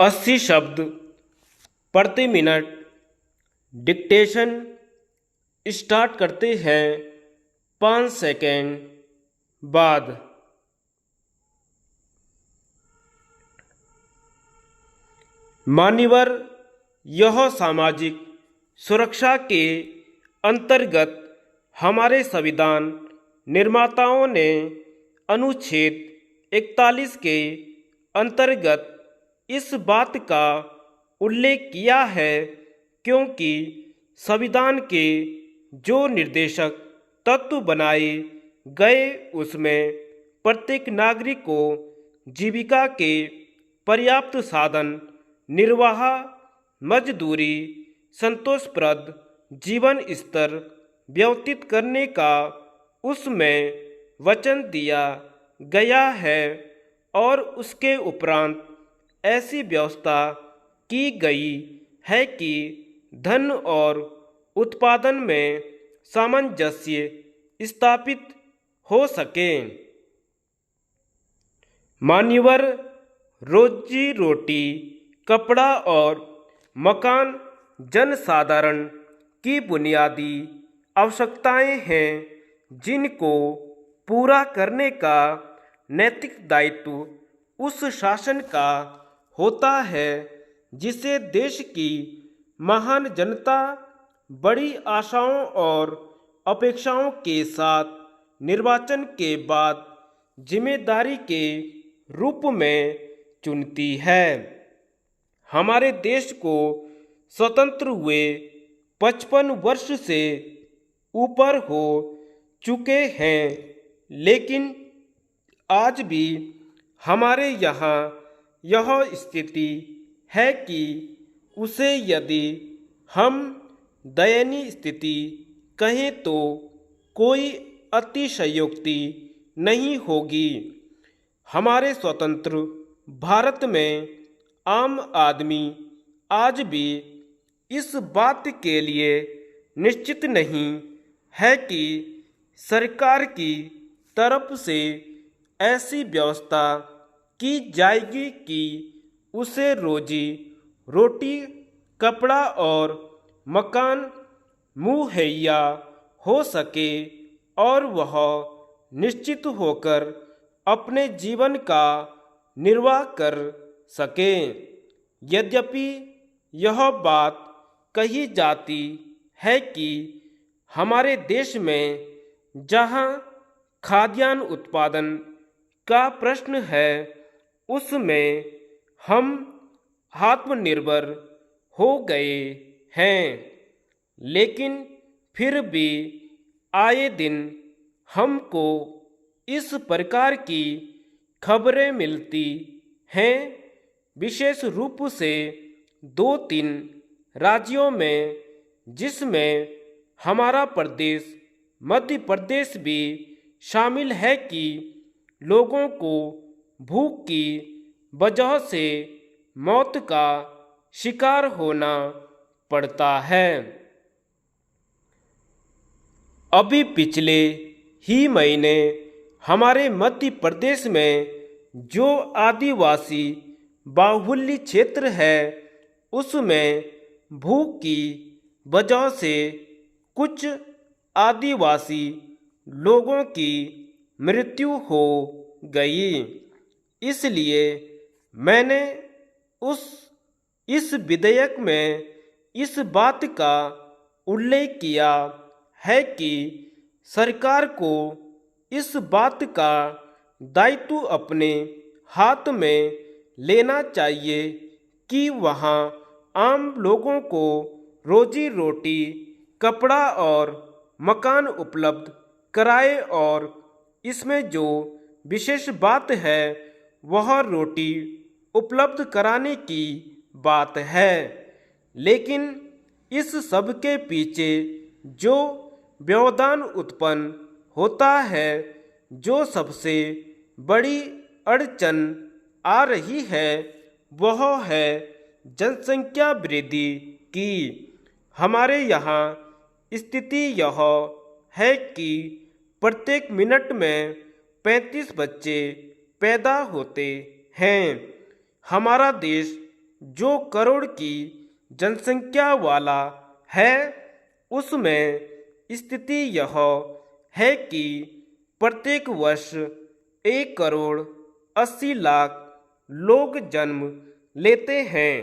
80 शब्द प्रति minute dictation start करते हैं 5 सेकेंड बाद। मान्यवर, यह सामाजिक सुरक्षा के अंतर्गत हमारे संविधान निर्माताओं ने अनुच्छेद 41 के अंतर्गत इस बात का उल्लेख किया है क्योंकि संविधान के जो निर्देशक तत्व बनाए गए उसमें प्रत्येक नागरिक को जीविका के पर्याप्त साधन, निर्वाह, मजदूरी, संतोषप्रद जीवन स्तर व्यतीत करने का उसमें वचन दिया गया है और उसके उपरांत ऐसी व्यवस्था की गई है कि धन और उत्पादन में सामंजस्य स्थापित हो सके। मान्यवर, रोजी रोटी, कपड़ा और मकान जनसाधारण की बुनियादी आवश्यकताएं हैं जिनको पूरा करने का नैतिक दायित्व उस शासन का होता है जिसे देश की महान जनता बड़ी आशाओं और अपेक्षाओं के साथ निर्वाचन के बाद जिम्मेदारी के रूप में चुनती है। हमारे देश को स्वतंत्र हुए 55 वर्ष से ऊपर हो चुके हैं, लेकिन आज भी हमारे यहाँ यह स्थिति है कि उसे यदि हम दयनीय स्थिति कहें तो कोई अतिशयोक्ति नहीं होगी। हमारे स्वतंत्र भारत में आम आदमी आज भी इस बात के लिए निश्चित नहीं है कि सरकार की तरफ से ऐसी व्यवस्था की जाएगी कि उसे रोजी रोटी, कपड़ा और मकान मुहैया हो सके और वह निश्चित होकर अपने जीवन का निर्वाह कर सके। यद्यपि यह बात कही जाती है कि हमारे देश में जहाँ खाद्यान्न उत्पादन का प्रश्न है उसमें हम आत्मनिर्भर हो गए हैं, लेकिन फिर भी आए दिन हमको इस प्रकार की खबरें मिलती हैं, विशेष रूप से 2-3 राज्यों में जिसमें हमारा प्रदेश मध्य प्रदेश भी शामिल है कि लोगों को भूख की वजह से मौत का शिकार होना पड़ता है। अभी पिछले ही महीने हमारे मध्य प्रदेश में जो आदिवासी बाहुल्य क्षेत्र है उसमें भूख की वजह से कुछ आदिवासी लोगों की मृत्यु हो गई। इसलिए मैंने इस विधेयक में इस बात का उल्लेख किया है कि सरकार को इस बात का दायित्व अपने हाथ में लेना चाहिए कि वहाँ आम लोगों को रोजी रोटी, कपड़ा और मकान उपलब्ध कराए और इसमें जो विशेष बात है वह रोटी उपलब्ध कराने की बात है। लेकिन इस सब के पीछे जो व्यवधान उत्पन्न होता है, जो सबसे बड़ी अड़चन आ रही है, वह है जनसंख्या वृद्धि की। हमारे यहाँ स्थिति यह है कि प्रत्येक मिनट में 35 बच्चे पैदा होते हैं। हमारा देश जो करोड़ की जनसंख्या वाला है, उसमें स्थिति यह है कि प्रत्येक वर्ष 1,80,00,000 लोग जन्म लेते हैं।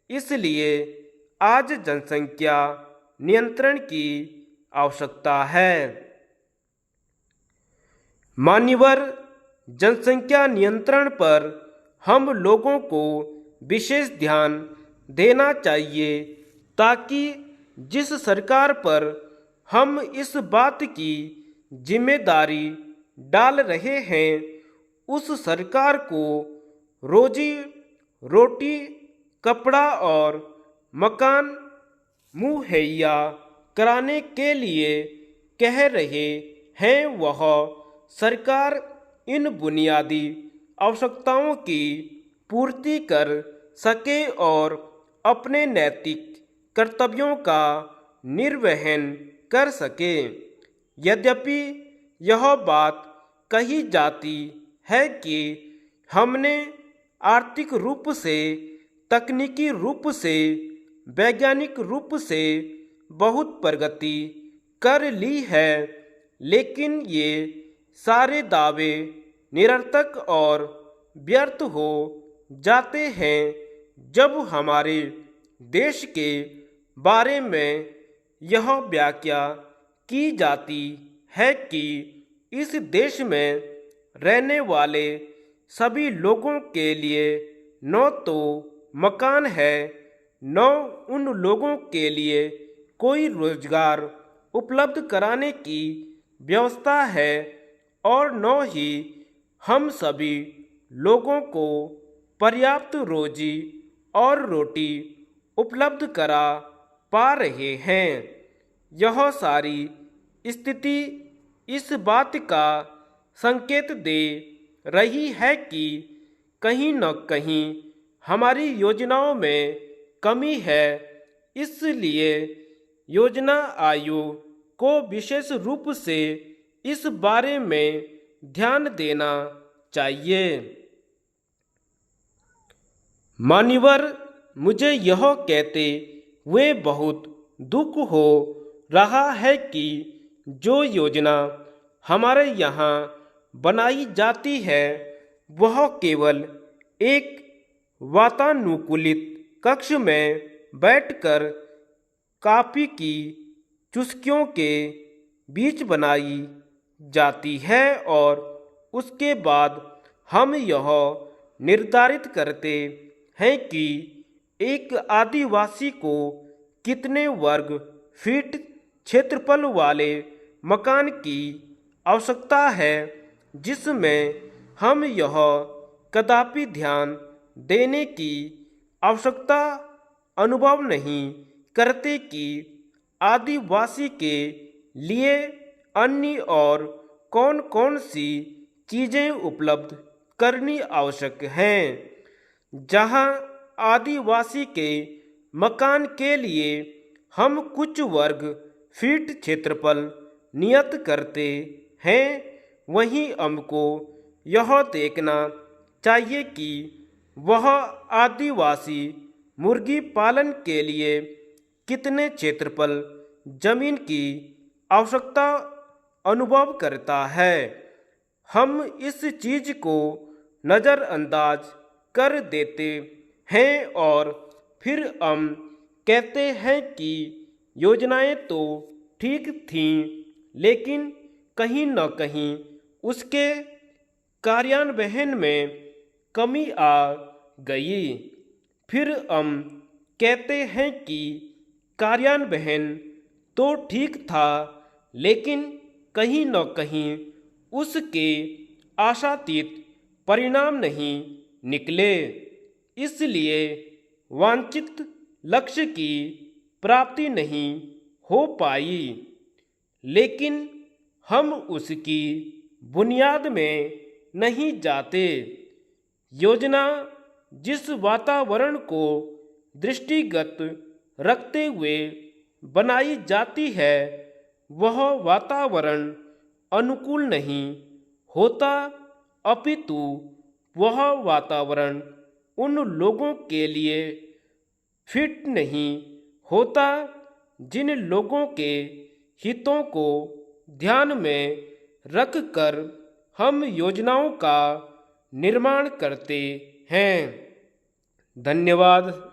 इसलिए आज जनसंख्या नियंत्रण की आवश्यकता है। मान्यवर, जनसंख्या नियंत्रण पर हम लोगों को विशेष ध्यान देना चाहिए ताकि जिस सरकार पर हम इस बात की जिम्मेदारी डाल रहे हैं, उस सरकार को रोजी रोटी, कपड़ा और मकान मुहैया कराने के लिए कह रहे हैं, वह सरकार इन बुनियादी आवश्यकताओं की पूर्ति कर सके और अपने नैतिक कर्तव्यों का निर्वहन कर सके। यद्यपि यह बात कही जाती है कि हमने आर्थिक रूप से, तकनीकी रूप से, वैज्ञानिक रूप से बहुत प्रगति कर ली है, लेकिन ये सारे दावे निरर्थक और व्यर्थ हो जाते हैं जब हमारे देश के बारे में यह व्याख्या की जाती है कि इस देश में रहने वाले सभी लोगों के लिए न तो मकान है, न उन लोगों के लिए कोई रोजगार उपलब्ध कराने की व्यवस्था है, और न ही हम सभी लोगों को पर्याप्त रोजी और रोटी उपलब्ध करा पा रहे हैं। यह सारी स्थिति इस बात का संकेत दे रही है कि कहीं न कहीं हमारी योजनाओं में कमी है। इसलिए योजना आयोग को विशेष रूप से इस बारे में ध्यान देना चाहिए। मान्यवर, मुझे यह कहते हुए बहुत दुख हो रहा है कि जो योजना हमारे यहाँ बनाई जाती है, वह केवल एक वातानुकूलित कक्ष में बैठकर कॉफी की चुस्कियों के बीच बनाई जाती है, और उसके बाद हम यह निर्धारित करते हैं कि एक आदिवासी को कितने वर्ग फीट क्षेत्रफल वाले मकान की आवश्यकता है, जिसमें हम यह कदापि ध्यान देने की आवश्यकता अनुभव नहीं करते कि आदिवासी के लिए अन्य और कौन कौन सी चीज़ें उपलब्ध करनी आवश्यक हैं। जहां आदिवासी के मकान के लिए हम कुछ वर्ग फीट क्षेत्रफल नियत करते हैं, वहीं हमको यह देखना चाहिए कि वह आदिवासी मुर्गी पालन के लिए कितने क्षेत्रफल जमीन की आवश्यकता अनुभव करता है। हम इस चीज को नज़रअंदाज कर देते हैं और फिर हम कहते हैं कि योजनाएं तो ठीक थीं, लेकिन कहीं न कहीं उसके कार्यान्वयन में कमी आ गई। फिर हम कहते हैं कि कार्यान्वयन तो ठीक था, लेकिन कहीं न कहीं उसके आशातीत परिणाम नहीं निकले, इसलिए वांछित लक्ष्य की प्राप्ति नहीं हो पाई। लेकिन हम उसकी बुनियाद में नहीं जाते। योजना जिस वातावरण को दृष्टिगत रखते हुए बनाई जाती है, वह वातावरण अनुकूल नहीं होता, अपितु वह वातावरण उन लोगों के लिए फिट नहीं होता जिन लोगों के हितों को ध्यान में रखकर हम योजनाओं का निर्माण करते हैं। धन्यवाद।